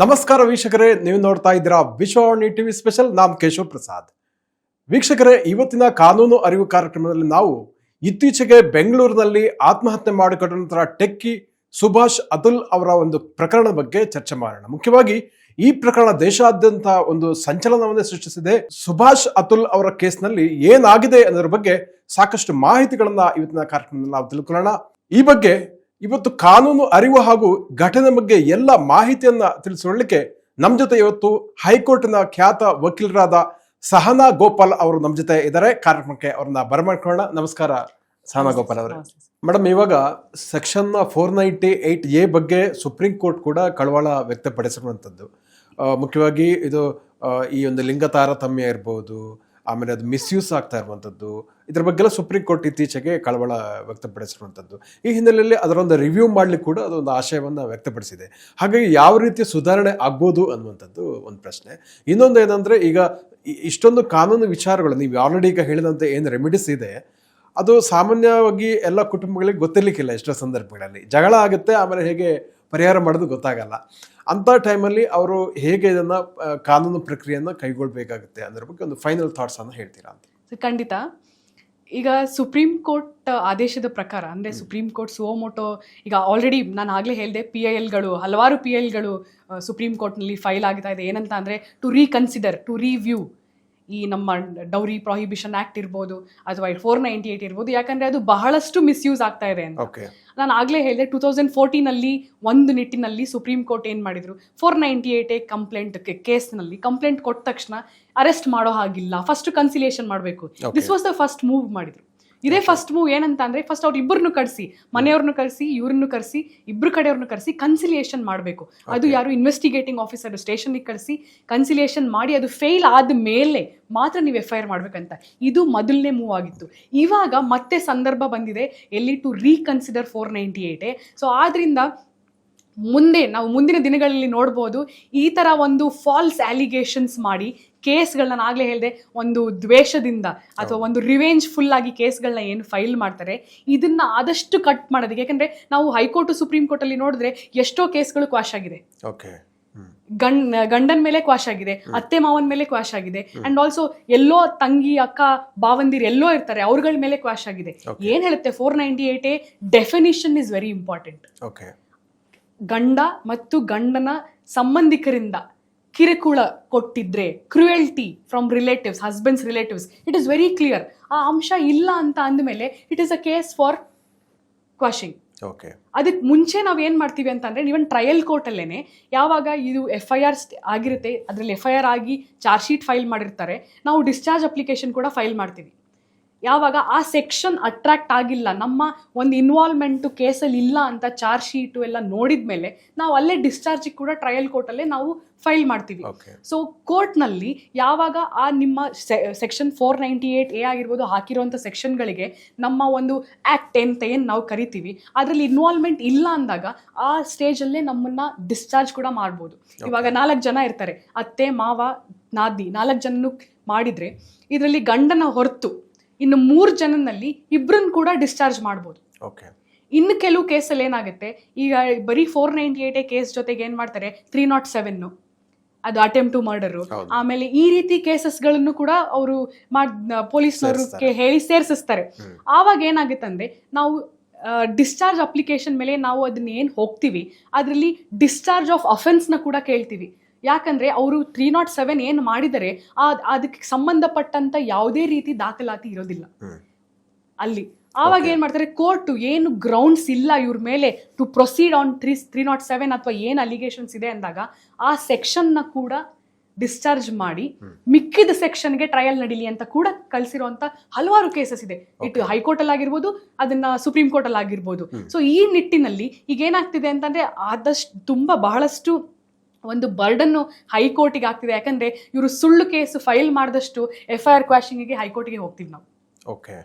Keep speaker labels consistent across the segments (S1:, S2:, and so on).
S1: ನಮಸ್ಕಾರ ವೀಕ್ಷಕರೇ, ನೀವು ನೋಡ್ತಾ ಇದ್ದೀರಾ ವಿಶ್ವವಾಣಿ ಟಿವಿ ಸ್ಪೆಷಲ್. ನಾನು ಕೇಶವ್ ಪ್ರಸಾದ್. ವೀಕ್ಷಕರೇ, ಇವತ್ತಿನ ಕಾನೂನು ಅರಿವು ಕಾರ್ಯಕ್ರಮದಲ್ಲಿ ನಾವು ಇತ್ತೀಚೆಗೆ ಬೆಂಗಳೂರಿನಲ್ಲಿ ಆತ್ಮಹತ್ಯೆ ಮಾಡಿಕೊಂಡಂತಹ ಟೆಕ್ಕಿ ಸುಭಾಷ್ ಅತುಲ್ ಅವರ ಒಂದು ಪ್ರಕರಣದ ಬಗ್ಗೆ ಚರ್ಚೆ ಮಾಡೋಣ. ಮುಖ್ಯವಾಗಿ ಈ ಪ್ರಕರಣ ದೇಶಾದ್ಯಂತ ಒಂದು ಸಂಚಲನವನ್ನೇ ಸೃಷ್ಟಿಸಿದೆ. ಸುಭಾಷ್ ಅತುಲ್ ಅವರ ಕೇಸ್ನಲ್ಲಿ ಏನಾಗಿದೆ ಅನ್ನೋದ್ರ ಬಗ್ಗೆ ಸಾಕಷ್ಟು ಮಾಹಿತಿಗಳನ್ನ ಇವತ್ತಿನ ಕಾರ್ಯಕ್ರಮದಲ್ಲಿ ನಾವು ತಿಳ್ಕೊಳ್ಳೋಣ. ಈ ಬಗ್ಗೆ ಇವತ್ತು ಕಾನೂನು ಅರಿವು ಹಾಗೂ ಘಟನೆ ಬಗ್ಗೆ ಎಲ್ಲ ಮಾಹಿತಿಯನ್ನ ತಿಳಿಸಿಕೊಳ್ಳಲಿಕ್ಕೆ ನಮ್ಮ ಜೊತೆ ಇವತ್ತು ಹೈಕೋರ್ಟ್ನ ಖ್ಯಾತ ವಕೀಲರಾದ ಸಹನಾ ಗೋಪಾಲ್ ಅವರು ನಮ್ಮ ಜೊತೆ ಇದ್ದಾರೆ. ಕಾರ್ಯಕ್ರಮಕ್ಕೆ ಅವ್ರನ್ನ ಬರಮಾಡ್ಕೊಳ್ಳೋಣ. ನಮಸ್ಕಾರ ಸಹನಾ ಗೋಪಾಲ್ ಅವರೇ. ಮೇಡಮ್, ಇವಾಗ ಸೆಕ್ಷನ್ 498A ಬಗ್ಗೆ ಸುಪ್ರೀಂ ಕೋರ್ಟ್ ಕೂಡ ಕಳವಳ ವ್ಯಕ್ತಪಡಿಸಿರುವಂಥದ್ದು. ಮುಖ್ಯವಾಗಿ ಇದು ಈ ಒಂದು ಲಿಂಗ ತಾರತಮ್ಯ ಇರ್ಬೋದು, ಆಮೇಲೆ ಅದು ಮಿಸ್ಯೂಸ್ ಆಗ್ತಾ ಇರುವಂಥದ್ದು, ಇದ್ರ ಬಗ್ಗೆಲ್ಲ ಸುಪ್ರೀಂ ಕೋರ್ಟ್ ಇತ್ತೀಚೆಗೆ ಕಳವಳ ವ್ಯಕ್ತಪಡಿಸಿರುವಂಥದ್ದು. ಈ ಹಿನ್ನೆಲೆಯಲ್ಲಿ ಅದರೊಂದು ರಿವ್ಯೂ ಮಾಡ್ಲಿಕ್ಕೆ ಕೂಡ ಅದೊಂದು ಆಶಯವನ್ನು ವ್ಯಕ್ತಪಡಿಸಿದೆ. ಹಾಗಾಗಿ ಯಾವ ರೀತಿಯ ಸುಧಾರಣೆ ಆಗ್ಬೋದು ಅನ್ನುವಂಥದ್ದು ಒಂದು ಪ್ರಶ್ನೆ. ಇನ್ನೊಂದು ಏನಂದ್ರೆ, ಈಗ ಇಷ್ಟೊಂದು ಕಾನೂನು ವಿಚಾರಗಳು ನೀವು ಆಲ್ರೆಡಿ ಈಗ ಹೇಳಿದಂತೆ ಏನು ರೆಮಿಡೀಸ್ ಇದೆ, ಅದು ಸಾಮಾನ್ಯವಾಗಿ ಎಲ್ಲ ಕುಟುಂಬಗಳಿಗೆ ಗೊತ್ತಿರ್ಲಿಕ್ಕಿಲ್ಲ. ಎಷ್ಟೋ ಸಂದರ್ಭಗಳಲ್ಲಿ ಜಗಳ ಆಗುತ್ತೆ, ಆಮೇಲೆ ಹೇಗೆ ಪರಿಹಾರ ಮಾಡೋದು ಗೊತ್ತಾಗಲ್ಲ. ಅಂಥ ಟೈಮಲ್ಲಿ ಅವರು ಹೇಗೆ ಇದನ್ನ ಕಾನೂನು ಪ್ರಕ್ರಿಯೆಯನ್ನು ಕೈಗೊಳ್ಳಬೇಕಾಗುತ್ತೆ ಅನ್ನೋದ್ರ ಬಗ್ಗೆ ಒಂದು ಫೈನಲ್ ಥಾಟ್ಸ್ ಅನ್ನು ಹೇಳ್ತೀರಾ ಅಂತ?
S2: ಖಂಡಿತ. ಈಗ ಸುಪ್ರೀಂ ಕೋರ್ಟ್ ಆದೇಶದ ಪ್ರಕಾರ, ಅಂದರೆ ಸುಪ್ರೀಂ ಕೋರ್ಟ್ ಸುವೋಮೋಟೋ ಈಗ ಆಲ್ರೆಡಿ ನಾನು ಆಗಲೇ ಹೇಳಿದೆ, PILಗಳು ಹಲವಾರು PILಗಳು ಸುಪ್ರೀಂ ಕೋರ್ಟ್ನಲ್ಲಿ ಫೈಲ್ ಆಗ್ತಾ ಇದೆ. ಏನಂತ ಅಂದರೆ ಟು ರೀಕನ್ಸಿಡರ್, ಟು ರಿವ್ಯೂ ಈ ನಮ್ಮ ಡೌರಿ ಪ್ರೊಹಿಬಿಷನ್ ಆ್ಯಕ್ಟ್ ಇರ್ಬೋದು ಅಥವಾ 498 ಇರ್ಬೋದು. ಯಾಕಂದರೆ ಅದು ಬಹಳಷ್ಟು ಮಿಸ್ಯೂಸ್ ಆಗ್ತಾ ಇದೆ ಅಂತ ನಾನು ಆಗಲೇ ಹೇಳಿದೆ. 2014 ಒಂದು ನಿಟ್ಟಿನಲ್ಲಿ ಸುಪ್ರೀಂ ಕೋರ್ಟ್ ಏನು ಮಾಡಿದ್ರು, 498A ಕಂಪ್ಲೇಂಟ್ ಕೇಸ್ನಲ್ಲಿ ಕಂಪ್ಲೇಂಟ್ ಕೊಟ್ಟ ತಕ್ಷಣ ಅರೆಸ್ಟ್ ಮಾಡೋ ಹಾಗಿಲ್ಲ, ಫಸ್ಟ್ ಕನ್ಸಿಲಿಯೇಷನ್ ಮಾಡಬೇಕು. This was the first move ಮಾಡಿದ್ರು. ಇದೇ ಫಸ್ಟ್ ಮೂವ್. ಏನಂತ ಅಂದರೆ, ಫಸ್ಟ್ ಅವ್ರು ಇಬ್ಬರನ್ನು ಕರೆಸಿ, ಮನೆಯವ್ರನ್ನು ಕರೆಸಿ, ಇವ್ರನ್ನು ಕರೆಸಿ, ಇಬ್ಬರು ಕಡೆಯವ್ರನ್ನ ಕರೆಸಿ ಕನ್ಸಿಲಿಯೇಷನ್ ಮಾಡಬೇಕು. ಅದು ಯಾರು ಇನ್ವೆಸ್ಟಿಗೇಟಿಂಗ್ ಆಫೀಸರ್ ಸ್ಟೇಷನ್ಗೆ ಕರೆಸಿ ಕನ್ಸಿಲಿಯೇಷನ್ ಮಾಡಿ, ಅದು ಫೇಲ್ ಆದ ಮೇಲೆ ಮಾತ್ರ ನೀವು FIR ಮಾಡಬೇಕಂತ. ಇದು ಮೊದಲನೇ ಮೂವ್ ಆಗಿತ್ತು. ಇವಾಗ ಮತ್ತೆ ಸಂದರ್ಭ ಬಂದಿದೆ ಎಲ್ಲಿ ಟು ರೀಕನ್ಸಿಡರ್ 498A. ಸೊ ಆದ್ರಿಂದ ನಾವು ಮುಂದಿನ ದಿನಗಳಲ್ಲಿ ನೋಡ್ಬೋದು, ಈ ಥರ ಒಂದು ಫಾಲ್ಸ್ ಅಲಿಗೇಷನ್ಸ್ ಮಾಡಿ ಕೇಸ್ಗಳನ್ನ, ನಾನು ಆಗಲೇ ಹೇಳಿದೆ, ಒಂದು ದ್ವೇಷದಿಂದ ಅಥವಾ ಒಂದು ರಿವೆಂಜ್ ಫುಲ್ ಆಗಿ ಕೇಸ್ಗಳನ್ನ ಏನು ಫೈಲ್ ಮಾಡ್ತಾರೆ, ಇದನ್ನ ಆದಷ್ಟು ಕಟ್ ಮಾಡೋದಕ್ಕೆ. ಯಾಕಂದ್ರೆ ನಾವು ಹೈಕೋರ್ಟ್ ಸುಪ್ರೀಂ ಕೋರ್ಟಲ್ಲಿ ನೋಡಿದ್ರೆ ಎಷ್ಟೋ ಕೇಸ್ಗಳು ಕ್ವಾಶ್ ಆಗಿದೆ. ಗಂಡನ ಮೇಲೆ ಕ್ವಾಶ್ ಆಗಿದೆ, ಅತ್ತೆ ಮಾವನ ಮೇಲೆ ಕ್ವಾಶ್ ಆಗಿದೆ, ಅಂಡ್ ಆಲ್ಸೋ ಎಲ್ಲೋ ತಂಗಿ ಅಕ್ಕ ಬಾವಂದಿರು ಎಲ್ಲೋ ಇರ್ತಾರೆ, ಅವ್ರಗಳ ಮೇಲೆ ಕ್ವಾಶ್ ಆಗಿದೆ. ಏನ್ ಹೇಳುತ್ತೆ 498A definition is very important. ಗಂಡ ಮತ್ತು ಗಂಡನ ಸಂಬಂಧಿಕರಿಂದ ಕಿರುಕುಳ ಕೊಟ್ಟಿದ್ರೆ, cruelty from relatives, husband's relatives, it is very clear. ಆ ಅಂಶ ಇಲ್ಲ ಅಂತ ಅಂದಮೇಲೆ it is a case for quashing. ಅದಕ್ಕೆ ಮುಂಚೆ ನಾವು ಏನು ಮಾಡ್ತೀವಿ ಅಂತಂದರೆ, ಇವನ್ ಟ್ರಯಲ್ ಕೋರ್ಟಲ್ಲೇನೆ ಯಾವಾಗ ಇದು FIR ಆಗಿರುತ್ತೆ, ಅದರಲ್ಲಿ FIR ಆಗಿ ಚಾರ್ಜ್ ಶೀಟ್ ಫೈಲ್ ಮಾಡಿರ್ತಾರೆ, ನಾವು ಡಿಸ್ಚಾರ್ಜ್ ಅಪ್ಲಿಕೇಶನ್ ಕೂಡ ಫೈಲ್ ಮಾಡ್ತೀವಿ. ಯಾವಾಗ ಆ ಸೆಕ್ಷನ್ ಅಟ್ರಾಕ್ಟ್ ಆಗಿಲ್ಲ, ನಮ್ಮ ಒಂದು ಇನ್ವಾಲ್ವ್ಮೆಂಟು ಕೇಸಲ್ಲಿ ಇಲ್ಲ ಅಂತ ಚಾರ್ಜ್ ಶೀಟು ಎಲ್ಲ ನೋಡಿದ ಮೇಲೆ ನಾವು ಅಲ್ಲೇ ಡಿಸ್ಚಾರ್ಜಿಗೆ ಕೂಡ ಟ್ರಯಲ್ ಕೋರ್ಟಲ್ಲೇ ನಾವು ಫೈಲ್ ಮಾಡ್ತೀವಿ. ಸೊ ಕೋರ್ಟ್ನಲ್ಲಿ ಯಾವಾಗ ಆ ನಿಮ್ಮ ಸೆಕ್ಷನ್ 498A ಆಗಿರ್ಬೋದು ಹಾಕಿರುವಂಥ ಸೆಕ್ಷನ್ಗಳಿಗೆ ನಮ್ಮ ಒಂದು ಆ್ಯಕ್ಟ್ ಅಂತ ಏನು ನಾವು ಕರಿತೀವಿ ಅದರಲ್ಲಿ ಇನ್ವಾಲ್ವ್ಮೆಂಟ್ ಇಲ್ಲ ಅಂದಾಗ ಆ ಸ್ಟೇಜಲ್ಲೇ ನಮ್ಮನ್ನು ಡಿಸ್ಚಾರ್ಜ್ ಕೂಡ ಮಾಡ್ಬೋದು. ಇವಾಗ 4 ಜನ ಇರ್ತಾರೆ, ಅತ್ತೆ ಮಾವ ನಾದಿ 4 ಜನನು ಮಾಡಿದರೆ ಇದರಲ್ಲಿ ಗಂಡನ ಹೊರತು ಇನ್ನು 3 ಜನನಲ್ಲಿ ಇಬ್ಬರನ್ನು ಕೂಡ ಡಿಸ್ಚಾರ್ಜ್ ಮಾಡ್ಬೋದು. ಇನ್ನು ಕೆಲವು ಕೇಸಲ್ಲಿ ಏನಾಗುತ್ತೆ, ಈಗ ಬರೀ 498A ಕೇಸ್ ಜೊತೆಗೆ ಏನು ಮಾಡ್ತಾರೆ, 307 ಅದು ಅಟೆಂಪ್ಟ್ ಟು ಮರ್ಡರು, ಆಮೇಲೆ ಈ ರೀತಿ ಕೇಸಸ್ಗಳನ್ನು ಕೂಡ ಅವರು ಪೊಲೀಸ್ನವರು ಹೇಳಿ ಸೇರಿಸ್ತಾರೆ. ಆವಾಗ ಏನಾಗುತ್ತೆ ಅಂದ್ರೆ, ನಾವು ಡಿಸ್ಚಾರ್ಜ್ ಅಪ್ಲಿಕೇಶನ್ ಮೇಲೆ ನಾವು ಅದನ್ನ ಏನು ಹೋಗ್ತೀವಿ ಅದರಲ್ಲಿ ಡಿಸ್ಚಾರ್ಜ್ ಆಫ್ ಅಫೆನ್ಸ್ನ ಕೂಡ ಕೇಳ್ತೀವಿ. ಯಾಕಂದ್ರೆ ಅವರು 307 ಏನು ಮಾಡಿದರೆ ಅದಕ್ಕೆ ಸಂಬಂಧಪಟ್ಟಂತ ಯಾವುದೇ ರೀತಿ ದಾಖಲಾತಿ ಇರೋದಿಲ್ಲ ಅಲ್ಲಿ. ಆವಾಗ ಏನ್ ಮಾಡ್ತಾರೆ, ಕೋರ್ಟ್ ಏನು ಗ್ರೌಂಡ್ಸ್ ಇಲ್ಲ ಇವ್ರ ಮೇಲೆ ಟು ಪ್ರೊಸೀಡ್ ಆನ್ 307 ಅಥವಾ ಏನು ಅಲಿಗೇಷನ್ಸ್ ಇದೆ ಅಂದಾಗ ಆ ಸೆಕ್ಷನ್ನ ಕೂಡ ಡಿಸ್ಚಾರ್ಜ್ ಮಾಡಿ ಮಿಕ್ಕಿದ ಸೆಕ್ಷನ್ಗೆ ಟ್ರಯಲ್ ನಡೀಲಿ ಅಂತ ಕೂಡ ಕಳಿಸಿರುವಂತ ಹಲವಾರು ಕೇಸಸ್ ಇದೆ. ಇಟ್ಟು ಹೈಕೋರ್ಟ್ ಅಲ್ಲಿ ಆಗಿರ್ಬೋದು, ಅದನ್ನ ಸುಪ್ರೀಂ ಕೋರ್ಟ್ ಅಲ್ಲಿ ಆಗಿರ್ಬೋದು. ಸೊ ಈ ನಿಟ್ಟಿನಲ್ಲಿ ಈಗ ಏನಾಗ್ತಿದೆ ಅಂತಂದ್ರೆ, ಆದಷ್ಟು ಬಹಳಷ್ಟು ಒಂದು ಬರ್ಡನ್ನು ಹೈಕೋರ್ಟಿಗೆ ಆಗ್ತಿದೆ. ಯಾಕಂದ್ರೆ ಇವರು ಸುಳ್ಳು ಕೇಸ್ ಫೈಲ್ ಮಾಡಿದಷ್ಟು FIR ಕ್ವಾಶಿಂಗಿಗೆ ಹೈಕೋರ್ಟ್ಗೆ ಹೋಗ್ತೀವಿ ನಾವು.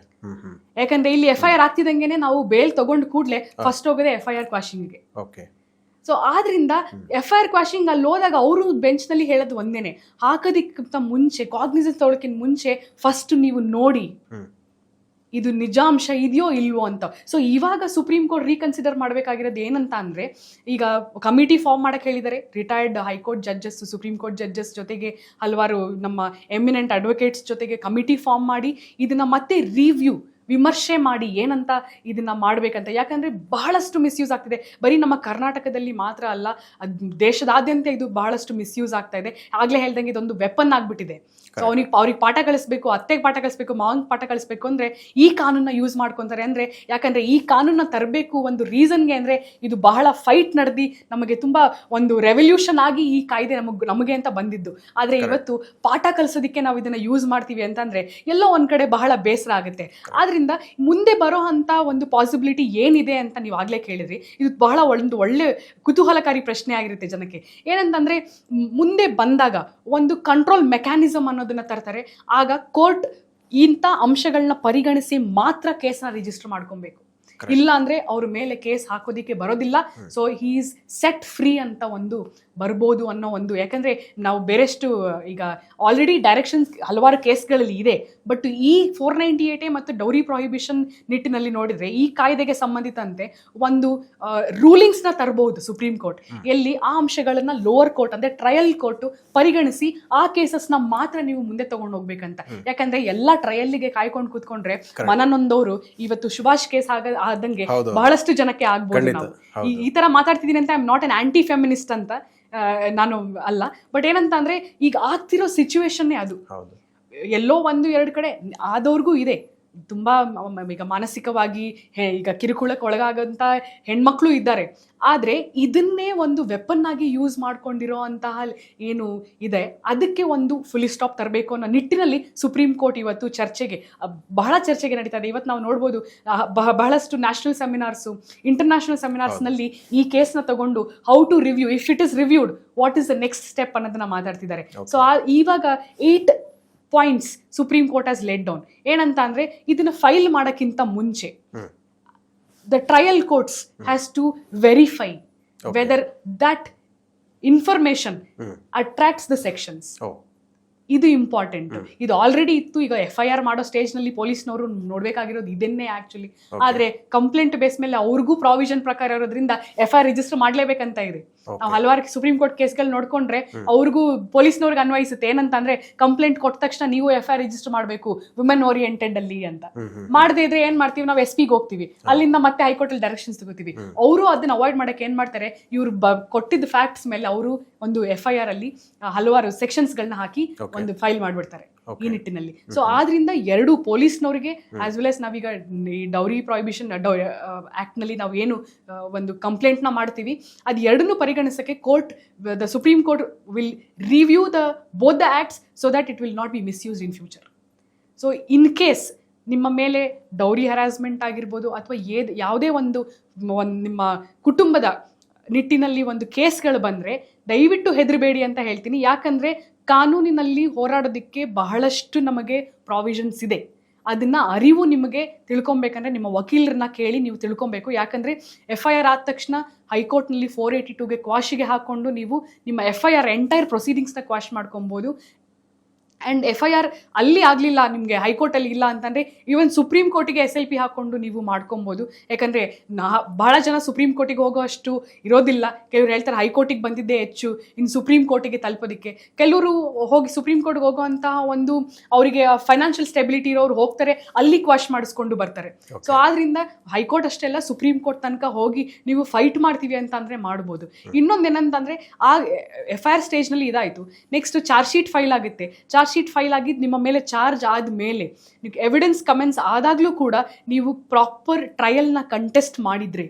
S2: ಯಾಕಂದ್ರೆ ಇಲ್ಲಿ FIR ಆಗ್ತಿದಂಗೆನೆ ನಾವು ಬೇಲ್ ತಗೊಂಡು ಕೂಡ್ಲೆ ಫಸ್ಟ್ ಹೋಗೋದೇ FIR ಕ್ವಾಶಿಂಗ್ಗೆ. ಸೊ ಆದ್ರಿಂದ FIR ಕ್ವಾಶಿಂಗ್ ಅಲ್ಲಿ ಹೋದಾಗ ಅವರು ಬೆಂಚ್ ನಲ್ಲಿ ಹೇಳೋದು ಒಂದೇನೆ, ಹಾಕೋದಕ್ಕಿಂತ ಮುಂಚೆ ಕಾಗ್ನಿಸೆನ್ಸ್ ತಗೊಳಕ್ಕಿಂತ ಮುಂಚೆ ಫಸ್ಟ್ ನೀವು ನೋಡಿ ಇದು ನಿಜಾಂಶ ಇದೆಯೋ ಇಲ್ವೋ ಅಂತ. ಸೊ ಇವಾಗ ಸುಪ್ರೀಂ ಕೋರ್ಟ್ ರೀಕನ್ಸಿಡರ್ ಮಾಡಬೇಕಾಗಿರೋದು ಏನಂತ ಅಂದರೆ, ಈಗ ಕಮಿಟಿ ಫಾರ್ಮ್ ಮಾಡಕ್ಕೆ ಹೇಳಿದ್ದಾರೆ. Retired high court judges, supreme court judges ಜೊತೆಗೆ ಹಲವಾರು ನಮ್ಮ ಎಮಿನೆಂಟ್ ಅಡ್ವೊಕೇಟ್ಸ್ ಜೊತೆಗೆ ಕಮಿಟಿ ಫಾರ್ಮ್ ಮಾಡಿ ಇದನ್ನು ಮತ್ತೆ ವಿಮರ್ಶೆ ಮಾಡಿ ಏನಂತ ಇದನ್ನ ಮಾಡಬೇಕಂತ. ಯಾಕಂದರೆ ಬಹಳಷ್ಟು ಮಿಸ್ಯೂಸ್ ಆಗ್ತಿದೆ. ಬರೀ ನಮ್ಮ ಕರ್ನಾಟಕದಲ್ಲಿ ಮಾತ್ರ ಅಲ್ಲ, ದೇಶದಾದ್ಯಂತ ಇದು ಬಹಳಷ್ಟು ಮಿಸ್ಯೂಸ್ ಆಗ್ತಾ ಇದೆ. ಆಗಲೇ ಹೇಳ್ದಂಗೆ ಇದೊಂದು ವೆಪನ್ ಆಗಿಬಿಟ್ಟಿದೆ. ಸೊ ಅವ್ರಿಗೆ ಪಾಠ ಕಲಿಸ್ಬೇಕು, ಅತ್ತೆಗೆ ಪಾಠ ಕಲಿಸ್ಬೇಕು, ಮಾವನಿಗೆ ಪಾಠ ಕಲಿಸ್ಬೇಕು ಅಂದರೆ ಈ ಕಾನೂನನ್ನ ಯೂಸ್ ಮಾಡ್ಕೊತಾರೆ. ಅಂದರೆ ಯಾಕಂದರೆ ಈ ಕಾನೂನನ್ನ ತರಬೇಕು ಒಂದು ರೀಸನ್ಗೆ, ಅಂದರೆ ಇದು ಬಹಳ ಫೈಟ್ ನಡೆದು ನಮಗೆ ತುಂಬ ಒಂದು ರೆವಲ್ಯೂಷನ್ ಆಗಿ ಈ ಕಾಯ್ದೆ ನಮಗೆ ಅಂತ ಬಂದಿದ್ದು. ಆದರೆ ಇವತ್ತು ಪಾಠ ಕಲಿಸೋದಕ್ಕೆ ನಾವು ಇದನ್ನು ಯೂಸ್ ಮಾಡ್ತೀವಿ ಅಂತಂದರೆ ಎಲ್ಲೋ ಒಂದು ಕಡೆ ಬಹಳ ಬೇಸರ ಆಗುತ್ತೆ. ಆದ್ರಿಂದ ಮುಂದೆ ಬರೋ ಅಂಥ ಒಂದು ಪಾಸಿಬಿಲಿಟಿ ಏನಿದೆ ಅಂತ ನೀವು ಆಗಲೇ ಕೇಳಿದ್ರಿ. ಇದು ಬಹಳ ಒಂದು ಒಳ್ಳೆ ಕುತೂಹಲಕಾರಿ ಪ್ರಶ್ನೆ ಆಗಿರುತ್ತೆ ಜನಕ್ಕೆ. ಏನಂತಂದರೆ, ಮುಂದೆ ಬಂದಾಗ ಒಂದು ಕಂಟ್ರೋಲ್ ಮೆಕ್ಯಾನಿಸಮ್ ಅನ್ನೋದನ್ನ ತರ್ತಾರೆ. ಆಗ ಕೋರ್ಟ್ ಇಂಥ ಅಂಶಗಳನ್ನ ಪರಿಗಣಿಸಿ ಮಾತ್ರ ಕೇಸ್ನ ರಿಜಿಸ್ಟರ್ ಮಾಡ್ಕೊಬೇಕು. ಇಲ್ಲ ಅಂದ್ರೆ ಅವ್ರ ಮೇಲೆ ಕೇಸ್ ಹಾಕೋದಿಕ್ಕೆ ಬರೋದಿಲ್ಲ. So he is set free ಅಂತ ಒಂದು ಬರ್ಬೋದು ಅನ್ನೋ ಒಂದು, ಯಾಕಂದ್ರೆ ನಾವು ಬೇರೆಷ್ಟು ಈಗ ಆಲ್ರೆಡಿ ಡೈರೆಕ್ಷನ್ಸ್ ಹಲವಾರು ಕೇಸ್ಗಳಲ್ಲಿ ಇದೆ. ಬಟ್ ಈ 498 ಮತ್ತು ಡೌರಿ ಪ್ರಾಹಿಬಿಷನ್ ನಿಟ್ಟಿನಲ್ಲಿ ನೋಡಿದ್ರೆ ಈ ಕಾಯ್ದೆಗೆ ಸಂಬಂಧಿತಂತೆ ಒಂದು ರೂಲಿಂಗ್ಸ್ನ ತರಬಹುದು ಸುಪ್ರೀಂ ಕೋರ್ಟ್, ಎಲ್ಲಿ ಆ ಅಂಶಗಳನ್ನ ಲೋವರ್ ಕೋರ್ಟ್ ಅಂದ್ರೆ ಟ್ರಯಲ್ ಕೋರ್ಟ್ ಪರಿಗಣಿಸಿ ಆ ಕೇಸಸ್ನ ಮಾತ್ರ ನೀವು ಮುಂದೆ ತಗೊಂಡು ಹೋಗ್ಬೇಕಂತ. ಯಾಕಂದ್ರೆ ಎಲ್ಲಾ ಟ್ರಯಲ್ಗೆ ಕಾಯ್ಕೊಂಡು ಕೂತ್ಕೊಂಡ್ರೆ ಮನನೊಂದವರು ಇವತ್ತು ಸುಭಾಷ್ ಕೇಸ್ ಆದಂಗೆ ಬಹಳಷ್ಟು ಜನಕ್ಕೆ ಆಗ್ಬೋದು. ನಾವು ಈ ತರ ಮಾತಾಡ್ತಿದ್ದೀನಿ ಅಂತ I am not an anti feminist ಅಂತ ನಾನು ಅಲ್ಲ. ಬಟ್ ಏನಂತ ಅಂದ್ರೆ ಈಗ ಆಗ್ತಿರೋ ಸಿಚುವೇಶನ್ನೇ ಅದು. ಎಲ್ಲೋ ಒಂದು ಎರಡು ಕಡೆ ಆದವ್ರಿಗೂ ಇದೆ, ತುಂಬಾ ಈಗ ಮಾನಸಿಕವಾಗಿ ಈಗ ಕಿರುಕುಳಕ್ಕೆ ಒಳಗಾಗಂತ ಹೆಣ್ಮಕ್ಳು ಇದ್ದಾರೆ. ಆದರೆ ಇದನ್ನೇ ಒಂದು ವೆಪನ್ ಆಗಿ ಯೂಸ್ ಮಾಡ್ಕೊಂಡಿರೋ ಅಂತಹ ಏನು ಇದೆ, ಅದಕ್ಕೆ ಒಂದು ಫುಲ್ ಸ್ಟಾಪ್ ತರಬೇಕು ಅನ್ನೋ ನಿಟ್ಟಿನಲ್ಲಿ ಸುಪ್ರೀಂ ಕೋರ್ಟ್ ಇವತ್ತು ಬಹಳ ಚರ್ಚೆಗೆ ನಡೀತಾ ಇದೆ. ಇವತ್ತು ನಾವು ನೋಡ್ಬೋದು ಬಹಳಷ್ಟು ನ್ಯಾಷನಲ್ ಸೆಮಿನಾರ್ಸು, ಇಂಟರ್ನ್ಯಾಷನಲ್ ಸೆಮಿನಾರ್ಸ್ನಲ್ಲಿ ಈ ಕೇಸ್ನ ತಗೊಂಡು how to review, if it is reviewed what is the next step ಅನ್ನೋದನ್ನ ಮಾತಾಡ್ತಿದ್ದಾರೆ. ಸೊ ಇವಾಗ 8 points Supreme Court has laid down. ಏನಂತ ಅಂದ್ರೆ, ಇದನ್ನ ಫೈಲ್ ಮಾಡೋಕ್ಕಿಂತ ಮುಂಚೆ the trial courts has to verify whether that information attracts the sections. ಇದು important. ಇದು ಆಲ್ರೆಡಿ ಇತ್ತು. ಈಗ FIR ಮಾಡೋ ಸ್ಟೇಜ್ನಲ್ಲಿ ಪೊಲೀಸ್ನವರು ನೋಡ್ಬೇಕಾಗಿರೋದು ಇದನ್ನೇ ಆಕ್ಚುಲಿ. ಆದ್ರೆ ಕಂಪ್ಲೇಂಟ್ ಬೇಸ್ ಮೇಲೆ ಅವ್ರಿಗೂ ಪ್ರಾವಿಷನ್ ಪ್ರಕಾರ ಇರೋದ್ರಿಂದ FIR ರಿಜಿಸ್ಟರ್ ಮಾಡ್ಲೇಬೇಕಂತ ಇದೆ. ನಾವು ಹಲವಾರು ಸುಪ್ರೀಂ ಕೋರ್ಟ್ ಕೇಸ್ಗಳು ನೋಡ್ಕೊಂಡ್ರೆ ಅವ್ರಿಗೂ ಪೊಲೀಸ್ನವ್ರಿಗೆ ಅನ್ವಯಿಸುತ್ತೆ. ಏನಂತ ಅಂದ್ರೆ, ಕಂಪ್ಲೇಂಟ್ ಕೊಟ್ಟ ತಕ್ಷಣ ನೀವು FIR ರಿಜಿಸ್ಟರ್ ಮಾಡಬೇಕು ವುಮೆನ್ ಓರಿಯೆಂಟೆಡ್ ಅಲ್ಲಿ ಅಂತ. ಮಾಡದೇ ಇದ್ರೆ ಏನ್ ಮಾಡ್ತೀವಿ, ನಾವು SP ಗೆ ಹೋಗ್ತೀವಿ, ಅಲ್ಲಿಂದ ಮತ್ತೆ ಹೈಕೋರ್ಟ್ ಅಲ್ಲಿ ಡೈರೆಕ್ಷನ್ಸ್ ತಗೋತೀವಿ. ಅವರು ಅದನ್ನ ಅವಾಯ್ಡ್ ಮಾಡಕ್ಕೆ ಏನ್ ಮಾಡ್ತಾರೆ, ಇವ್ರು ಕೊಟ್ಟಿದ್ದ ಫ್ಯಾಕ್ಟ್ಸ್ ಮೇಲೆ ಅವರು ಒಂದು FIR ಅಲ್ಲಿ ಹಲವಾರು ಸೆಕ್ಷನ್ಸ್ ಗಳನ್ನ ಹಾಕಿ ಒಂದು ಫೈಲ್ ಮಾಡ್ಬಿಡ್ತಾರೆ ಈ ನಿಟ್ಟಿನಲ್ಲಿ. ಸೊ ಆದ್ರಿಂದ ಎರಡು ಪೊಲೀಸ್ನವರಿಗೆ ಆಸ್ ವೆಲ್ ಎಸ್ ನಾವೀಗ ಈ ಡೌರಿ ಪ್ರಾಹಿಬಿಷನ್ ಆಕ್ಟ್ ನಲ್ಲಿ ನಾವು ಏನು ಒಂದು ಕಂಪ್ಲೇಂಟ್ ನ ಮಾಡ್ತೀವಿ, ಅದು ಎರಡನ್ನೂ ಪರಿಗಣಿಸಕ್ಕೆ the supreme court will review both the acts so that it will not be misused in future. So in case ನಿಮ್ಮ ಮೇಲೆ ಡೌರಿ ಹರಾಸ್ಮೆಂಟ್ ಆಗಿರ್ಬೋದು ಅಥವಾ ಯಾವುದೇ ಒಂದು ನಿಮ್ಮ ಕುಟುಂಬದ ನಿಟ್ಟಿನಲ್ಲಿ ಒಂದು ಕೇಸ್ಗಳು ಬಂದರೆ ದಯವಿಟ್ಟು ಹೆದರಬೇಡಿ ಅಂತ ಹೇಳ್ತೀನಿ. ಯಾಕಂದರೆ ಕಾನೂನಿನಲ್ಲಿ ಹೋರಾಡೋದಕ್ಕೆ ಬಹಳಷ್ಟು ನಮಗೆ ಪ್ರಾವಿಷನ್ಸ್ ಇದೆ. ಅದನ್ನ ಅರಿವು ನಿಮಗೆ ತಿಳ್ಕೊಬೇಕಂದ್ರೆ ನಿಮ್ಮ ವಕೀಲರನ್ನ ಕೇಳಿ ನೀವು ತಿಳ್ಕೊಬೇಕು. ಯಾಕಂದರೆ FIR ಆದ ತಕ್ಷಣ ಹೈಕೋರ್ಟ್ನಲ್ಲಿ 482ಗೆ ಕ್ವಾಶಿಗೆ ಹಾಕ್ಕೊಂಡು ನೀವು ನಿಮ್ಮ FIR ಎಂಟೈರ್ ಪ್ರೊಸೀಡಿಂಗ್ಸ್ನ ಕ್ವಾಶ್ ಮಾಡ್ಕೊಬೋದು. ಆ್ಯಂಡ್ FIR ಅಲ್ಲಿ ಆಗಲಿಲ್ಲ, ನಿಮಗೆ ಹೈಕೋರ್ಟಲ್ಲಿ ಇಲ್ಲ ಅಂತಂದರೆ ಈವನ್ ಸುಪ್ರೀಂ ಕೋರ್ಟಿಗೆ SLP ಹಾಕ್ಕೊಂಡು ನೀವು ಮಾಡ್ಕೊಬೋದು. ಯಾಕಂದರೆ ಬಹಳ ಜನ ಸುಪ್ರೀಂ ಕೋರ್ಟಿಗೆ ಹೋಗೋ ಅಷ್ಟು ಇರೋದಿಲ್ಲ. ಕೆಲವರು ಹೇಳ್ತಾರೆ ಹೈಕೋರ್ಟಿಗೆ ಬಂದಿದ್ದೇ ಹೆಚ್ಚು ಇನ್ನು ಸುಪ್ರೀಂ ಕೋರ್ಟಿಗೆ ತಲುಪೋದಕ್ಕೆ. ಕೆಲವರು ಹೋಗಿ ಸುಪ್ರೀಂ ಕೋರ್ಟ್ಗೆ ಹೋಗೋ ಅಂತಹ ಒಂದು ಅವರಿಗೆ ಫೈನಾನ್ಷಿಯಲ್ ಸ್ಟೆಬಿಲಿಟಿ ಇರೋರು ಹೋಗ್ತಾರೆ, ಅಲ್ಲಿ ಕ್ವಾಶ್ ಮಾಡಿಸ್ಕೊಂಡು ಬರ್ತಾರೆ. ಸೊ ಆದ್ರಿಂದ ಹೈಕೋರ್ಟ್ ಅಷ್ಟೇ ಅಲ್ಲ, ಸುಪ್ರೀಂ ಕೋರ್ಟ್ ತನಕ ಹೋಗಿ ನೀವು ಫೈಟ್ ಮಾಡ್ತೀವಿ ಅಂತ ಅಂದರೆ ಮಾಡ್ಬೋದು. ಇನ್ನೊಂದೇನಂತಂದರೆ, ಆ FIR ಸ್ಟೇಜ್ನಲ್ಲಿ ಇದಾಯಿತು. ನೆಕ್ಸ್ಟ್ ಚಾರ್ಜ್ ಶೀಟ್ ಫೈಲ್ ಆಗುತ್ತೆ. ಚಾರ್ಜ್ ಶೀಟ್ ಫೈಲ್ ಆಗಿದ್ದು ನಿಮ್ಮ ಮೇಲೆ ಚಾರ್ಜ್ ಆದಮೇಲೆ ಎವಿಡೆನ್ಸ್ ಕಮೆಂಟ್ಸ್ ಆದಾಗಲೂ ಕೂಡ ನೀವು ಪ್ರಾಪರ್ ಟ್ರಯಲ್ನ ಕಂಟೆಸ್ಟ್ ಮಾಡಿದ್ರೆ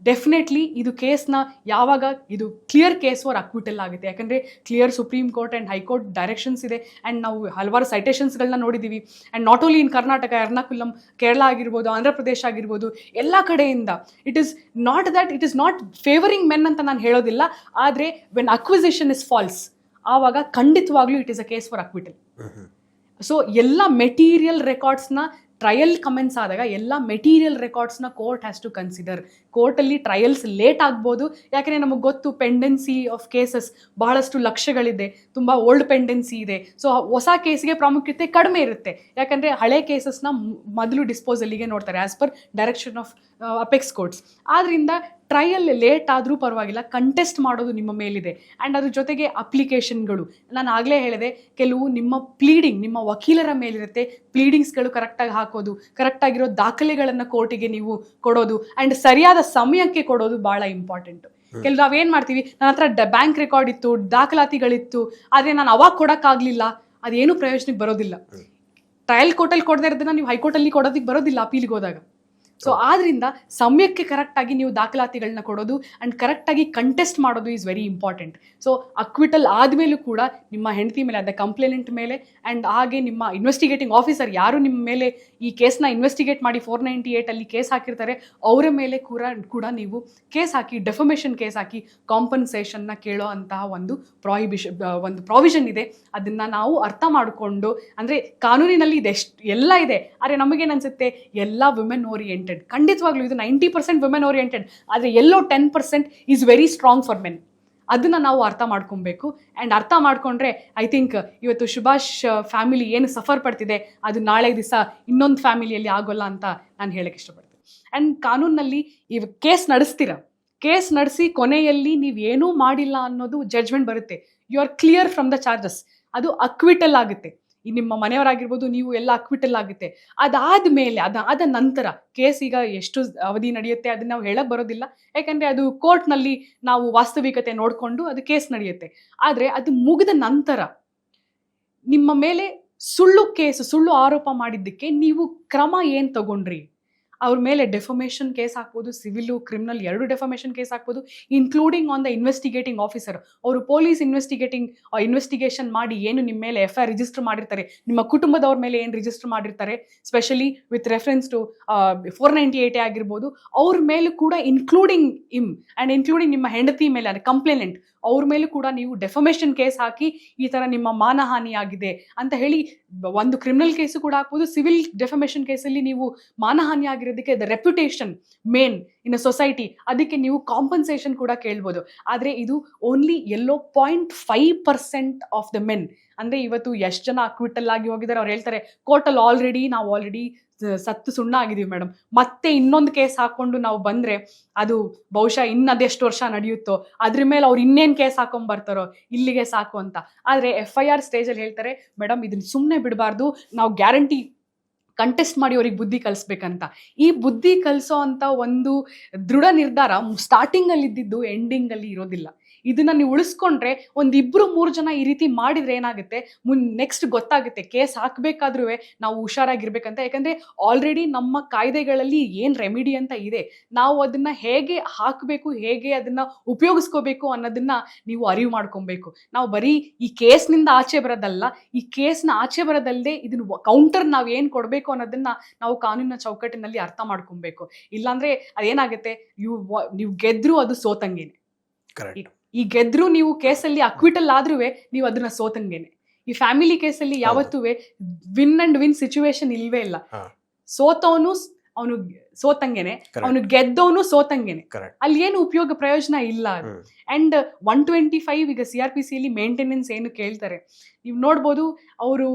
S2: ಡೆಫಿನೆಟ್ಲಿ ಇದು ಕೇಸ್ನ ಯಾವಾಗ ಇದು ಕ್ಲಿಯರ್ ಕೇಸ್ ಫಾರ್ ಅಕ್ವಿಟಲ್ ಆಗುತ್ತೆ. ಯಾಕಂದರೆ clear supreme court and high court directions ಇದೆ. ಆ್ಯಂಡ್ ನಾವು ಹಲವಾರು ಸೈಟೇಷನ್ಸ್ಗಳನ್ನ ನೋಡಿದ್ದೀವಿ. And not only in Karnataka, Ernakulam, Kerala ಆಗಿರ್ಬೋದು, ಆಂಧ್ರ ಪ್ರದೇಶ ಆಗಿರ್ಬೋದು, ಎಲ್ಲ ಕಡೆಯಿಂದ it is not favouring men ಅಂತ ನಾನು ಹೇಳೋದಿಲ್ಲ. ಆದರೆ ವೆನ್ ಅಕ್ವಿಸಿಷನ್ ಇಸ್ ಫಾಲ್ಸ್, ಆವಾಗ ಖಂಡಿತವಾಗ್ಲೂ it is a case for acquittal. So ಎಲ್ಲ ಮೆಟೀರಿಯಲ್ ರೆಕಾರ್ಡ್ಸ್ನ ಟ್ರಯಲ್ ಕಮೆಂಟ್ಸ್ ಆದಾಗ ಎಲ್ಲ ಮೆಟೀರಿಯಲ್ ರೆಕಾರ್ಡ್ಸ್ನ ಕೋರ್ಟ್ ಹ್ಯಾಸ್ ಟು ಕನ್ಸಿಡರ್. ಕೋರ್ಟಲ್ಲಿ ಟ್ರಯಲ್ಸ್ ಲೇಟ್ ಆಗ್ಬೋದು, ಯಾಕಂದರೆ ನಮಗೆ ಗೊತ್ತು ಪೆಂಡೆನ್ಸಿ ಆಫ್ ಕೇಸಸ್ ಬಹಳಷ್ಟು ಲಕ್ಷಗಳಿದೆ, ತುಂಬ ಓಲ್ಡ್ ಪೆಂಡೆನ್ಸಿ ಇದೆ. ಸೊ ಹೊಸ ಕೇಸ್ಗೆ ಪ್ರಾಮುಖ್ಯತೆ ಕಡಿಮೆ ಇರುತ್ತೆ, ಯಾಕಂದರೆ ಹಳೆ ಕೇಸಸ್ನ ಮೊದಲು ಡಿಸ್ಪೋಸಲ್ಲಿಗೆ ನೋಡ್ತಾರೆ as per direction of apex courts. ಆದ್ದರಿಂದ ಟ್ರಯಲ್ ಲೇಟ್ ಆದರೂ ಪರವಾಗಿಲ್ಲ, ಕಂಟೆಸ್ಟ್ ಮಾಡೋದು ನಿಮ್ಮ ಮೇಲಿದೆ. ಆ್ಯಂಡ್ ಅದ್ರ ಜೊತೆಗೆ ಅಪ್ಲಿಕೇಶನ್ಗಳು, ನಾನು ಆಗಲೇ ಹೇಳಿದೆ, ಕೆಲವು ನಿಮ್ಮ ಪ್ಲೀಡಿಂಗ್ ನಿಮ್ಮ ವಕೀಲರ ಮೇಲಿರುತ್ತೆ. ಪ್ಲೀಡಿಂಗ್ಸ್ಗಳು ಕರೆಕ್ಟಾಗಿ ಹಾಕೋದು, ಕರೆಕ್ಟಾಗಿರೋ ದಾಖಲೆಗಳನ್ನು ಕೋರ್ಟಿಗೆ ನೀವು ಕೊಡೋದು, ಆ್ಯಂಡ್ ಸರಿಯಾದ ಸಮಯಕ್ಕೆ ಕೊಡೋದು ಭಾಳ ಇಂಪಾರ್ಟೆಂಟು. ಕೆಲವು ನಾವೇನು ಮಾಡ್ತೀವಿ, ನನ್ನ ಹತ್ರ ಬ್ಯಾಂಕ್ ರೆಕಾರ್ಡ್ ಇತ್ತು, ದಾಖಲಾತಿಗಳಿತ್ತು, ಆದರೆ ನಾನು ಅವಾಗ ಕೊಡೋಕ್ಕಾಗಲಿಲ್ಲ, ಅದೇನು ಪ್ರಯೋಜನಕ್ಕೆ ಬರೋದಿಲ್ಲ. ಟ್ರಯಲ್ ಕೋರ್ಟಲ್ಲಿ ಕೊಡದೇ ಇರೋದನ್ನ ನೀವು ಹೈಕೋರ್ಟಲ್ಲಿ ಕೊಡೋದಕ್ಕೆ ಬರೋದಿಲ್ಲ ಅಪೀಲ್ಗೆ ಹೋದಾಗ. ಸೊ ಆದ್ರಿಂದ ಸಮಯಕ್ಕೆ ಕರೆಕ್ಟಾಗಿ ನೀವು ದಾಖಲಾತಿಗಳನ್ನ ಕೊಡೋದು ಆ್ಯಂಡ್ ಕರೆಕ್ಟಾಗಿ ಕಂಟೆಸ್ಟ್ ಮಾಡೋದು is very important. So acquittal ಆದಮೇಲೂ ಕೂಡ ನಿಮ್ಮ ಹೆಂಡತಿ ಮೇಲೆ, ಅದ ಕಂಪ್ಲೇನೆಂಟ್ ಮೇಲೆ, ಆ್ಯಂಡ್ ಹಾಗೆ ನಿಮ್ಮ ಇನ್ವೆಸ್ಟಿಗೇಟಿಂಗ್ ಆಫೀಸರ್ ಯಾರು ನಿಮ್ಮ ಮೇಲೆ ಈ ಕೇಸ್ನ ಇನ್ವೆಸ್ಟಿಗೇಟ್ ಮಾಡಿ 498 ಕೇಸ್ ಹಾಕಿರ್ತಾರೆ, ಅವರ ಮೇಲೆ ಕೂಡ ನೀವು ಕೇಸ್ ಹಾಕಿ, ಡೆಫಮೇಷನ್ ಕೇಸ್ ಹಾಕಿ ಕಾಂಪನ್ಸೇಷನ್ನ ಕೇಳೋ ಅಂತಹ ಒಂದು ಪ್ರಾವಿಷನ್ ಇದೆ. ಅದನ್ನು ನಾವು ಅರ್ಥ ಮಾಡಿಕೊಂಡು, ಅಂದರೆ ಕಾನೂನಿನಲ್ಲಿ ಎಲ್ಲ ಇದೆ, ಆದರೆ ನಮಗೇನು ಅನಿಸುತ್ತೆ ಎಲ್ಲ ವಿಮೆನ್ ಓರಿಯೆಂಟೆಡ್. ಖಂಡಿತವಾಗ್ಲೂ ಇದು 90% ವಿಮೆನ್ ಓರಿಯೆಂಟೆಡ್, ಆದರೆ ಎಲ್ಲೋ 10% is very strong for men. ಅದನ್ನು ನಾವು ಅರ್ಥ ಮಾಡ್ಕೊಬೇಕು. ಆ್ಯಂಡ್ ಅರ್ಥ ಮಾಡಿಕೊಂಡ್ರೆ ಐ ಥಿಂಕ್ ಇವತ್ತು ಸುಭಾಷ್ ಫ್ಯಾಮಿಲಿ ಏನು ಸಫರ್ ಪಡ್ತಿದೆ, ಅದು ನಾಳೆ ದಿವಸ ಇನ್ನೊಂದು ಫ್ಯಾಮಿಲಿಯಲ್ಲಿ ಆಗೋಲ್ಲ ಅಂತ ನಾನು ಹೇಳಕ್ಕೆ ಇಷ್ಟಪಡ್ತೀನಿ. ಆ್ಯಂಡ್ ಕಾನೂನಲ್ಲಿ ಇವಾಗ ಕೇಸ್ ನಡೆಸಿ ಕೊನೆಯಲ್ಲಿ ನೀವು ಏನೂ ಮಾಡಿಲ್ಲ ಅನ್ನೋದು ಜಡ್ಜ್ಮೆಂಟ್ ಬರುತ್ತೆ, you are clear from the charges, ಅದು ಅಕ್ವಿಟಲ್ ಆಗುತ್ತೆ. ಈ ನಿಮ್ಮ ಮನೆಯವರಾಗಿರ್ಬೋದು, ನೀವು ಎಲ್ಲ ಅಕ್ವಿಟಲ್ ಆಗುತ್ತೆ. ಅದಾದ ನಂತರ ಕೇಸ್ ಈಗ ಎಷ್ಟು ಅವಧಿ ನಡೆಯುತ್ತೆ ಅದನ್ನ ನಾವು ಹೇಳಕ್ ಬರೋದಿಲ್ಲ, ಯಾಕಂದರೆ ಅದು ಕೋರ್ಟ್ನಲ್ಲಿ ನಾವು ವಾಸ್ತವಿಕತೆ ನೋಡಿಕೊಂಡು ಅದು ಕೇಸ್ ನಡೆಯುತ್ತೆ. ಆದರೆ ಅದು ಮುಗಿದ ನಂತರ ನಿಮ್ಮ ಮೇಲೆ ಸುಳ್ಳು ಆರೋಪ ಮಾಡಿದ್ದಕ್ಕೆ ನೀವು ಕ್ರಮ ಏನು ತಗೊಂಡ್ರಿ, ಅವ್ರ ಮೇಲೆ ಡೆಫಮೇಷನ್ ಕೇಸ್ ಹಾಕ್ಬೋದು, ಸಿವಿಲು ಕ್ರಿಮಿನಲ್ 2 ಡೆಫಮೇಷನ್ ಕೇಸ್ ಹಾಕ್ಬೋದು, including on the investigating officer. ಅವರು ಪೊಲೀಸ್ ಇನ್ವೆಸ್ಟಿಗೇಷನ್ ಮಾಡಿ ಏನು ನಿಮ್ಮ ಮೇಲೆ FIR ರಿಜಿಸ್ಟರ್ ಮಾಡಿರ್ತಾರೆ, ನಿಮ್ಮ ಕುಟುಂಬದವ್ರ ಮೇಲೆ ಏನು ರಿಜಿಸ್ಟರ್ ಮಾಡಿರ್ತಾರೆ, ಸ್ಪೆಷಲಿ ವಿತ್ ರೆಫರೆನ್ಸ್ ಟು 498 ಆಗಿರ್ಬೋದು, ಅವ್ರ ಮೇಲೂ ಕೂಡ ಇನ್ಕ್ಲೂಡಿಂಗ್ ನಿಮ್ಮ ಹೆಂಡತಿ ಮೇಲೆ, ಅಂದರೆ ಕಂಪ್ಲೇನೆಂಟ್, ಅವ್ರ ಮೇಲೂ ಕೂಡ ನೀವು ಡೆಫಮೇಷನ್ ಕೇಸ್ ಹಾಕಿ ಈ ಥರ ನಿಮ್ಮ ಮಾನಹಾನಿ ಆಗಿದೆ ಅಂತ ಹೇಳಿ ಒಂದು ಕ್ರಿಮಿನಲ್ ಕೇಸು ಕೂಡ ಹಾಕ್ಬೋದು. ಸಿವಿಲ್ ಡೆಫಮೇಷನ್ ಕೇಸಲ್ಲಿ ನೀವು ಮಾನಹಾನಿ ಆಗಿರೋದಕ್ಕೆ the reputation man in a society, ಅದಕ್ಕೆ ನೀವು ಕಾಂಪನ್ಸೇಷನ್ ಕೂಡ ಕೇಳ್ಬೋದು. ಆದರೆ ಇದು ಓನ್ಲಿ 0.5% ಆಫ್ ದ ಮೆನ್. ಅಂದರೆ ಇವತ್ತು ಎಷ್ಟು ಜನ ಅಕ್ವಿಟಲ್ ಆಗಿ ಹೋಗಿದ್ದಾರೆ, ಅವ್ರು ಹೇಳ್ತಾರೆ ಕೋರ್ಟಲ್ಲಿ ನಾವು ಆಲ್ರೆಡಿ ಸತ್ತು ಸುಣ್ಣ ಆಗಿದ್ದೀವಿ ಮೇಡಮ್, ಮತ್ತೆ ಇನ್ನೊಂದು ಕೇಸ್ ಹಾಕ್ಕೊಂಡು ನಾವು ಬಂದರೆ ಅದು ಬಹುಶಃ ಅದೆಷ್ಟು ವರ್ಷ ನಡೆಯುತ್ತೋ, ಅದ್ರ ಮೇಲೆ ಅವ್ರು ಇನ್ನೇನು ಕೇಸ್ ಹಾಕೊಂಡ್ಬರ್ತಾರೋ, ಇಲ್ಲಿಗೆ ಸಾಕು ಅಂತ. ಆದರೆ FIR ಸ್ಟೇಜಲ್ಲಿ ಹೇಳ್ತಾರೆ ಮೇಡಮ್ ಇದನ್ನು ಸುಮ್ಮನೆ ಬಿಡಬಾರ್ದು, ನಾವು ಗ್ಯಾರಂಟಿ ಕಂಟೆಸ್ಟ್ ಮಾಡಿ ಅವ್ರಿಗೆ ಬುದ್ಧಿ ಕಲಿಸ್ಬೇಕಂತ. ಈ ಬುದ್ಧಿ ಕಲಿಸೋ ಅಂತ ಒಂದು ದೃಢ ನಿರ್ಧಾರ ಸ್ಟಾರ್ಟಿಂಗಲ್ಲಿ ಇದ್ದಿದ್ದು ಎಂಡಿಂಗಲ್ಲಿ ಇರೋದಿಲ್ಲ. ಇದನ್ನ ನೀವು ಉಳಿಸ್ಕೊಂಡ್ರೆ 1-2-3 ಜನ ಈ ರೀತಿ ಮಾಡಿದ್ರೆ ಏನಾಗುತ್ತೆ, ನೆಕ್ಸ್ಟ್ ಗೊತ್ತಾಗುತ್ತೆ ಕೇಸ್ ಹಾಕಬೇಕಾದ್ರೂ ನಾವು ಹುಷಾರಾಗಿರ್ಬೇಕಂತ. ಯಾಕಂದರೆ ಆಲ್ರೆಡಿ ನಮ್ಮ ಕಾಯ್ದೆಗಳಲ್ಲಿ ಏನು ರೆಮಿಡಿ ಅಂತ ಇದೆ, ನಾವು ಅದನ್ನು ಹೇಗೆ ಹಾಕಬೇಕು, ಹೇಗೆ ಅದನ್ನು ಉಪಯೋಗಿಸ್ಕೋಬೇಕು ಅನ್ನೋದನ್ನ ನೀವು ಅರಿವು ಮಾಡ್ಕೊಬೇಕು. ನಾವು ಬರೀ ಈ ಕೇಸ್ನಿಂದ ಆಚೆ ಬರೋದಲ್ಲ, ಈ ಕೇಸ್ನ ಆಚೆ ಬರೋದಲ್ಲದೆ ಇದನ್ನು ಕೌಂಟರ್ ನಾವು ಏನು ಕೊಡಬೇಕು ಅನ್ನೋದನ್ನ ನಾವು ಕಾನೂನಿನ ಚೌಕಟ್ಟಿನಲ್ಲಿ ಅರ್ಥ ಮಾಡ್ಕೊಬೇಕು. ಇಲ್ಲಾಂದರೆ ಅದೇನಾಗುತ್ತೆ, ನೀವು ಗೆದ್ರೂ ಅದು ಸೋತಂಗೇನೆ. ಈ ಗೆದ್ರು ನೀವು ಕೇಸಲ್ಲಿ ಅಕ್ವಿಟಲ್ ಆದ್ರೂ ನೀವು ಅದನ್ನ ಸೋತಂಗೇನೆ. ಈ ಫ್ಯಾಮಿಲಿ ಕೇಸಲ್ಲಿ ಯಾವತ್ತೂ ವಿನ್ ಅಂಡ್ ವಿನ್ ಸಿಚುವೇಶನ್ ಇಲ್ವೇ ಇಲ್ಲ. ಸೋತವನು ಅವನು ಸೋತಂಗೇನೆ, ಅವನು ಗೆದ್ದವನು ಸೋತಂಗೇನೆ. ಅಲ್ಲಿ ಏನು ಪ್ರಯೋಜನ ಇಲ್ಲ. ಅಂಡ್ 125 ಈಗ CRPCಯಲ್ಲಿ ಮೇಂಟೆನೆನ್ಸ್ ಏನು ಕೇಳ್ತಾರೆ, ನೀವು ನೋಡ್ಬೋದು ಅವರು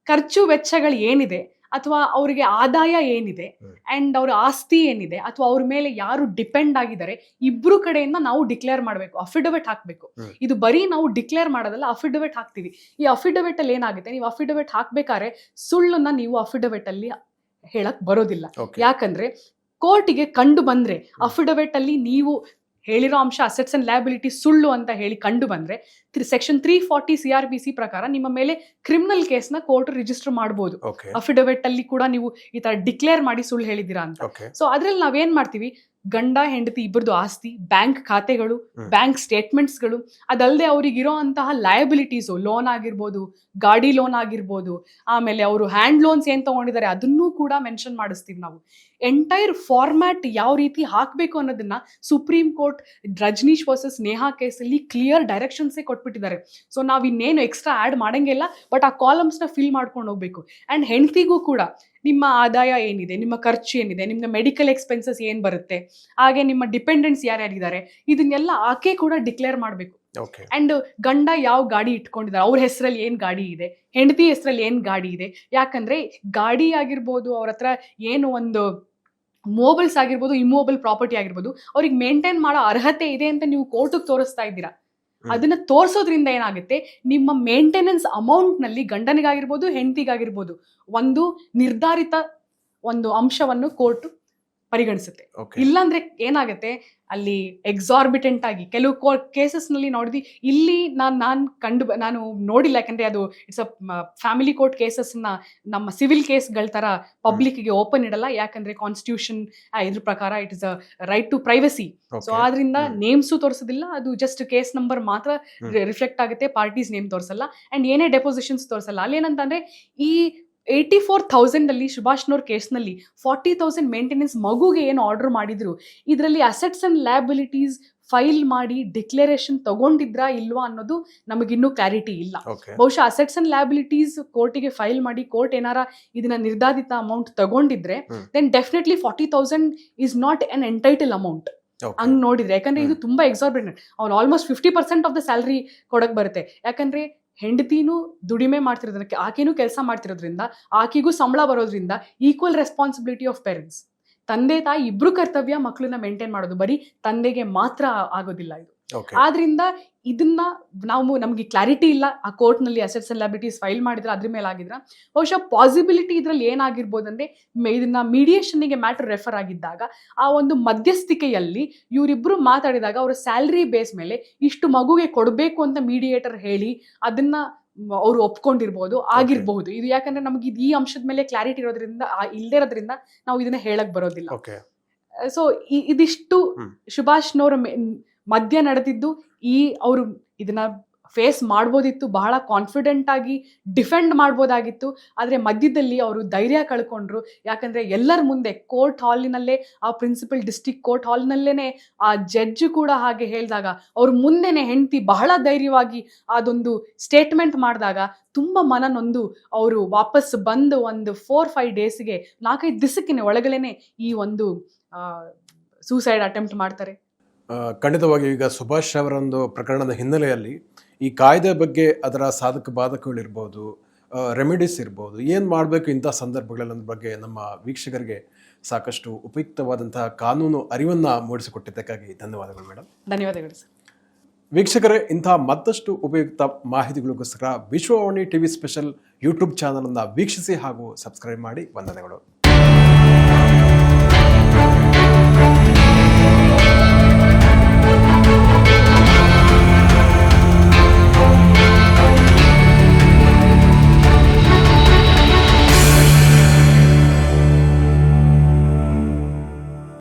S2: ಖರ್ಚು ವೆಚ್ಚಗಳು ಏನಿದೆ, ಅಥವಾ ಅವರಿಗೆ ಆದಾಯ ಏನಿದೆ, ಅಂಡ್ ಅವ್ರ ಆಸ್ತಿ ಏನಿದೆ, ಅಥವಾ ಅವ್ರ ಮೇಲೆ ಯಾರು ಡಿಪೆಂಡ್ ಆಗಿದ್ದಾರೆ, ಇಬ್ರು ಕಡೆಯಿಂದ ನಾವು ಡಿಕ್ಲೇರ್ ಮಾಡಬೇಕು, ಅಫಿಡವಿಟ್ ಹಾಕಬೇಕು. ಇದು ಬರೀ ನಾವು ಡಿಕ್ಲೇರ್ ಮಾಡೋದಲ್ಲ, ಅಫಿಡವಿಟ್ ಹಾಕ್ತೀವಿ. ಈ ಅಫಿಡವಿಟ್ ಅಲ್ಲಿ ಏನಾಗುತ್ತೆ, ನೀವು ಅಫಿಡವಿಟ್ ಹಾಕ್ಬೇಕಾದ್ರೆ ಸುಳ್ಳನ್ನ ನೀವು ಅಫಿಡವಿಟ್ ಅಲ್ಲಿ ಹೇಳಕ್ ಬರೋದಿಲ್ಲ. ಯಾಕಂದ್ರೆ ಕೋರ್ಟಿಗೆ ಕಂಡು ಬಂದ್ರೆ ಅಫಿಡವಿಟ್ ಅಲ್ಲಿ ನೀವು ಹೇಳಿರೋ ಅಂಶ ಅಸೆಟ್ಸ್ ಅಂಡ್ ಲಯಬಿಲಿಟಿ ಸುಳ್ಳು ಅಂತ ಹೇಳಿ ಕಂಡು ಬಂದ್ರೆ ಸೆಕ್ಷನ್ 340 CRPC ಪ್ರಕಾರ ನಿಮ್ಮ ಮೇಲೆ ಕ್ರಿಮಿನಲ್ ಕೇಸ್ನ ಕೋರ್ಟ್ ರಿಜಿಸ್ಟರ್ ಮಾಡಬಹುದು. ಅಫಿಡವಿಟ್ ಅಲ್ಲಿ ಕೂಡ ನೀವು ಈ ತರ ಡಿಕ್ಲೇರ್ ಮಾಡಿ ಸುಳ್ಳು ಹೇಳಿದಿರಾ ಅಂತ. ಸೊ ಅದ್ರಲ್ಲಿ ನಾವೇನ್ ಮಾಡ್ತೀವಿ, ಗಂಡ ಹೆಂಡತಿ ಇಬ್ಬರದು ಆಸ್ತಿ, ಬ್ಯಾಂಕ್ ಖಾತೆಗಳು, ಬ್ಯಾಂಕ್ ಸ್ಟೇಟ್ಮೆಂಟ್ಸ್ಗಳು, ಅದಲ್ಲದೆ ಅವ್ರಿಗಿರೋ ಅಂತಹ ಲಯಬಿಲಿಟೀಸು, ಲೋನ್ ಆಗಿರ್ಬೋದು, ಗಾಡಿ ಲೋನ್ ಆಗಿರ್ಬೋದು, ಆಮೇಲೆ ಅವರು ಹ್ಯಾಂಡ್ ಲೋನ್ಸ್ ಏನು ತಗೊಂಡಿದ್ದಾರೆ ಅದನ್ನೂ ಕೂಡ ಮೆನ್ಷನ್ ಮಾಡಿಸ್ತೀವಿ ನಾವು. ಎಂಟೈರ್ ಫಾರ್ಮ್ಯಾಟ್ ಯಾವ ರೀತಿ ಹಾಕಬೇಕು ಅನ್ನೋದನ್ನ supreme court Rajneesh versus Neha ಕೇಸಲ್ಲಿ ಕ್ಲಿಯರ್ ಡೈರೆಕ್ಷನ್ಸೇ ಕೊಟ್ಬಿಟ್ಟಿದ್ದಾರೆ. ಸೊ ನಾವು ಇನ್ನೇನು ಎಕ್ಸ್ಟ್ರಾ ಆ್ಯಡ್ ಮಾಡಂಗಿಲ್ಲ, ಬಟ್ ಆ ಕಾಲಮ್ಸ್ನ ಫಿಲ್ ಮಾಡ್ಕೊಂಡು ಹೋಗ್ಬೇಕು. ಆ್ಯಂಡ್ ಹೆಂಡತಿಗೂ ಕೂಡ ನಿಮ್ಮ ಆದಾಯ ಏನಿದೆ, ನಿಮ್ಮ ಖರ್ಚು ಏನಿದೆ, ನಿಮ್ಮ ಮೆಡಿಕಲ್ ಎಕ್ಸ್ಪೆನ್ಸಸ್ ಏನು ಬರುತ್ತೆ, ಹಾಗೆ ನಿಮ್ಮ ಡಿಪೆಂಡೆಂಟ್ಸ್ ಯಾರ್ಯಾರಿದ್ದಾರೆ, ಇದನ್ನೆಲ್ಲ ಆಕೆ ಕೂಡ ಡಿಕ್ಲೇರ್ ಮಾಡಬೇಕು.
S1: ಓಕೆ.
S2: ಅಂಡ್ ಗಂಡ ಯಾವ ಗಾಡಿ ಇಟ್ಕೊಂಡಿದ್ದಾರೆ, ಅವ್ರ ಹೆಸರಲ್ಲಿ ಏನು ಗಾಡಿ ಇದೆ, ಹೆಂಡತಿ ಹೆಸರಲ್ಲಿ ಏನು ಗಾಡಿ ಇದೆ. ಯಾಕಂದ್ರೆ ಗಾಡಿ ಆಗಿರ್ಬೋದು, ಅವ್ರ ಹತ್ರ ಏನು ಒಂದು ಮೂವಬಲ್ಸ್ ಆಗಿರ್ಬೋದು, ಇಮ್ಮೂವಬಲ್ ಪ್ರಾಪರ್ಟಿ ಆಗಿರ್ಬೋದು, ಅವ್ರಿಗೆ ಮೇಂಟೈನ್ ಮಾಡೋ ಅರ್ಹತೆ ಇದೆ ಅಂತ ನೀವು ಕೋರ್ಟಿಗೆ ತೋರಿಸ್ತಾ ಇದ್ದೀರಾ. ಅದನ್ನ ತೋರಿಸೋದ್ರಿಂದ ಏನಾಗುತ್ತೆ, ನಿಮ್ಮ ಮೇಂಟೆನೆನ್ಸ್ ಅಮೌಂಟ್ ನಲ್ಲಿ ಗಂಡನಿಗಾಗಿರ್ಬೋದು ಹೆಂಡತಿಗಾಗಿರ್ಬೋದು ಒಂದು ನಿರ್ಧಾರಿತ ಒಂದು ಅಂಶವನ್ನು ಕೋರ್ಟ್ ಪರಿಗಣಿಸುತ್ತೆ. ಇಲ್ಲಾಂದ್ರೆ ಏನಾಗುತ್ತೆ, ಅಲ್ಲಿ ಎಕ್ಸಾರ್ಬಿಟೆಂಟ್ ಆಗಿ ಕೆಲವು ಕೇಸಸ್ ನಲ್ಲಿ ನೋಡಿದ್ವಿ. ಇಲ್ಲಿ ನಾನು ನೋಡಿಲ್ಲ, ಯಾಕಂದ್ರೆ ಅದು it's a family court cases ನ ನಮ್ಮ ಸಿವಿಲ್ ಕೇಸ್ಗಳ ತರ ಪಬ್ಲಿಕ್ ಗೆ ಓಪನ್ ಇಡಲ್ಲ. ಯಾಕಂದ್ರೆ ಕಾನ್ಸ್ಟಿಟ್ಯೂಷನ್ ಇದ್ರ ಪ್ರಕಾರ it is a right to privacy. So ಆದ್ರಿಂದ ನೇಮ್ಸು ತೋರಿಸೋದಿಲ್ಲ, ಅದು ಜಸ್ಟ್ ಕೇಸ್ ನಂಬರ್ ಮಾತ್ರ ರಿಫ್ಲೆಕ್ಟ್ ಆಗುತ್ತೆ, ಪಾರ್ಟೀಸ್ ನೇಮ್ ತೋರಿಸಲ್ಲ ಅಂಡ್ ಏನೇ ಡೆಪೋಸಿಷನ್ಸ್ ತೋರಿಸಲ್ಲ. ಅಲ್ಲೇನಂತಂದ್ರೆ ಈ 84,000 ಅಲ್ಲಿ ಸುಭಾಷ್ನವ್ರ ಕೇಸ್ನಲ್ಲಿ 40,000 ಮೇಂಟೆನೆನ್ಸ್ ಮಗುಗೆ ಏನು ಆರ್ಡರ್ ಮಾಡಿದ್ರು, ಇದರಲ್ಲಿ ಅಸೆಟ್ಸ್ ಅಂಡ್ ಲಯಬಿಲಿಟೀಸ್ ಫೈಲ್ ಮಾಡಿ ಡಿಕ್ಲರೇಷನ್ ತಗೊಂಡಿದ್ರಾ ಇಲ್ವಾ ಅನ್ನೋದು ನಮಗಿನ್ನೂ ಕ್ಲಾರಿಟಿ ಇಲ್ಲ. ಬಹುಶಃ ಅಸೆಟ್ಸ್ ಅಂಡ್ ಲಯಬಿಲಿಟೀಸ್ ಕೋರ್ಟಿಗೆ ಫೈಲ್ ಮಾಡಿ ಕೋರ್ಟ್ ಏನಾರ ಇದನ್ನ ನಿರ್ಧಾರಿತ ಅಮೌಂಟ್ ತಗೊಂಡಿದ್ರೆ then definitely 40,000 is not an entitle amount ಹಂಗ್ ನೋಡಿದ್ರೆ. ಯಾಕಂದ್ರೆ ಇದು ತುಂಬಾ ಎಕ್ಸಾರ್ಬಿಟೆಂಟ್. ಅವ್ನು ಆಲ್ಮೋಸ್ಟ್ 50% ಆಫ್ ದ ಸ್ಯಾಲರಿ ಕೊಡಕ್ ಬರುತ್ತೆ. ಯಾಕಂದ್ರೆ ಹೆಂಡತಿನೂ ದುಡಿಮೆ ಮಾಡ್ತಿರೋದ್ರಿಂದ, ಆಕೆನೂ ಕೆಲಸ ಮಾಡ್ತಿರೋದ್ರಿಂದ, ಆಕೆಗೂ ಸಂಬಳ ಬರೋದ್ರಿಂದ ಈಕ್ವಲ್ ರೆಸ್ಪಾನ್ಸಿಬಿಲಿಟಿ ಆಫ್ ಪೇರೆಂಟ್ಸ್. ತಂದೆ ತಾಯಿ ಇಬ್ರು ಕರ್ತವ್ಯ ಮಕ್ಕಳನ್ನ ಮೇಂಟೈನ್ ಮಾಡೋದು, ಬರೀ ತಂದೆಗೆ ಮಾತ್ರ ಆಗೋದಿಲ್ಲ ಇದು. ಆದ್ರಿಂದ ಇದನ್ನ ನಮ್ಗೆ ಕ್ಲಾರಿಟಿ ಇಲ್ಲ. ಆ ಕೋರ್ಟ್ ನಲ್ಲಿ ಅಸೆಟ್ಸ್ ಅಂಡ್ ಲಯಬಿಲಿಟೀಸ್ ಫೈಲ್ ಮಾಡಿದ್ರೆ ಅದ್ರ ಮೇಲೆ ಆಗಿದ್ರ ಬಹುಶಃ ಪಾಸಿಬಿಲಿಟಿ ಇದ್ರಲ್ಲಿ ಏನಾಗಿರ್ಬೋದಂದ್ರೆ, ಇದನ್ನ ಮೀಡಿಯೇಷನ್ಗೆ ಮ್ಯಾಟರ್ ರೆಫರ್ ಆಗಿದ್ದಾಗ ಆ ಒಂದು ಮಧ್ಯಸ್ಥಿಕೆಯಲ್ಲಿ ಇವರಿಬ್ರು ಮಾತಾಡಿದಾಗ ಅವರ ಸ್ಯಾಲರಿ ಬೇಸ್ ಮೇಲೆ ಇಷ್ಟು ಮಗುಗೆ ಕೊಡಬೇಕು ಅಂತ ಮೀಡಿಯೇಟರ್ ಹೇಳಿ ಅದನ್ನ ಅವ್ರು ಒಪ್ಕೊಂಡಿರ್ಬೋದು, ಆಗಿರ್ಬಹುದು. ಇದು ಯಾಕಂದ್ರೆ ನಮ್ಗೆ ಈ ಅಂಶದ ಮೇಲೆ ಕ್ಲಾರಿಟಿ ಇರೋದ್ರಿಂದ, ಇಲ್ಲದೆ ಇರೋದ್ರಿಂದ ನಾವು ಇದನ್ನ ಹೇಳಕ್ ಬರೋದಿಲ್ಲ. ಸೊ ಇದಿಷ್ಟು ಸುಭಾಷ್ನವ್ರ ಮಧ್ಯ ನಡೆದಿದ್ದು. ಅವರು ಇದನ್ನ ಫೇಸ್ ಮಾಡ್ಬೋದಿತ್ತು, ಬಹಳ ಕಾನ್ಫಿಡೆಂಟ್ ಆಗಿ ಡಿಫೆಂಡ್ ಮಾಡ್ಬೋದಾಗಿತ್ತು. ಆದರೆ ಮಧ್ಯದಲ್ಲಿ ಅವರು ಧೈರ್ಯ ಕಳ್ಕೊಂಡ್ರು. ಯಾಕಂದ್ರೆ ಎಲ್ಲರ ಮುಂದೆ ಕೋರ್ಟ್ ಹಾಲಿನಲ್ಲೇ, ಆ ಪ್ರಿನ್ಸಿಪಲ್ ಡಿಸ್ಟ್ರಿಕ್ಟ್ ಕೋರ್ಟ್ ಹಾಲ್ನಲ್ಲೇನೆ ಆ ಜಡ್ಜ್ ಕೂಡ ಹಾಗೆ ಹೇಳಿದಾಗ, ಅವ್ರ ಮುಂದೆನೆ ಹೆಂಡತಿ ಬಹಳ ಧೈರ್ಯವಾಗಿ ಅದೊಂದು ಸ್ಟೇಟ್ಮೆಂಟ್ ಮಾಡಿದಾಗ ತುಂಬಾ ಮನನೊಂದು ಅವರು ವಾಪಸ್ ಬಂದು ಒಂದು 4-5 ಡೇಸ್ಗೆ 4-5 ದಿವಸಕ್ಕೆ ಒಳಗಲೇನೆ ಈ ಒಂದು ಸೂಸೈಡ್ ಅಟೆಂಪ್ಟ್ ಮಾಡ್ತಾರೆ.
S1: ಖಂಡಿತವಾಗಿ ಈಗ ಸುಭಾಷ್ ಅವರೊಂದು ಪ್ರಕರಣದ ಹಿನ್ನೆಲೆಯಲ್ಲಿ ಈ ಕಾಯ್ದೆ ಬಗ್ಗೆ ಅದರ ಸಾಧಕ ಬಾಧಕಗಳಿರ್ಬೋದು, ರೆಮಿಡೀಸ್ ಇರ್ಬೋದು, ಏನು ಮಾಡಬೇಕು ಇಂಥ ಸಂದರ್ಭಗಳ ಬಗ್ಗೆ ನಮ್ಮ ವೀಕ್ಷಕರಿಗೆ ಸಾಕಷ್ಟು ಉಪಯುಕ್ತವಾದಂತಹ ಕಾನೂನು ಅರಿವನ್ನು ಮೂಡಿಸಿಕೊಟ್ಟಿದ್ದಕ್ಕಾಗಿ ಧನ್ಯವಾದಗಳು ಮೇಡಮ್.
S2: ಧನ್ಯವಾದಗಳು ಸರ್.
S1: ವೀಕ್ಷಕರೇ, ಇಂತಹ ಮತ್ತಷ್ಟು ಉಪಯುಕ್ತ ಮಾಹಿತಿಗಳಿಗೋಸ್ಕರ ವಿಶ್ವವಾಣಿ ಟಿವಿ ಸ್ಪೆಷಲ್ ಯೂಟ್ಯೂಬ್ ಚಾನಲನ್ನು ವೀಕ್ಷಿಸಿ ಹಾಗೂ ಸಬ್ಸ್ಕ್ರೈಬ್ ಮಾಡಿ. ವಂದನೆಗಳು.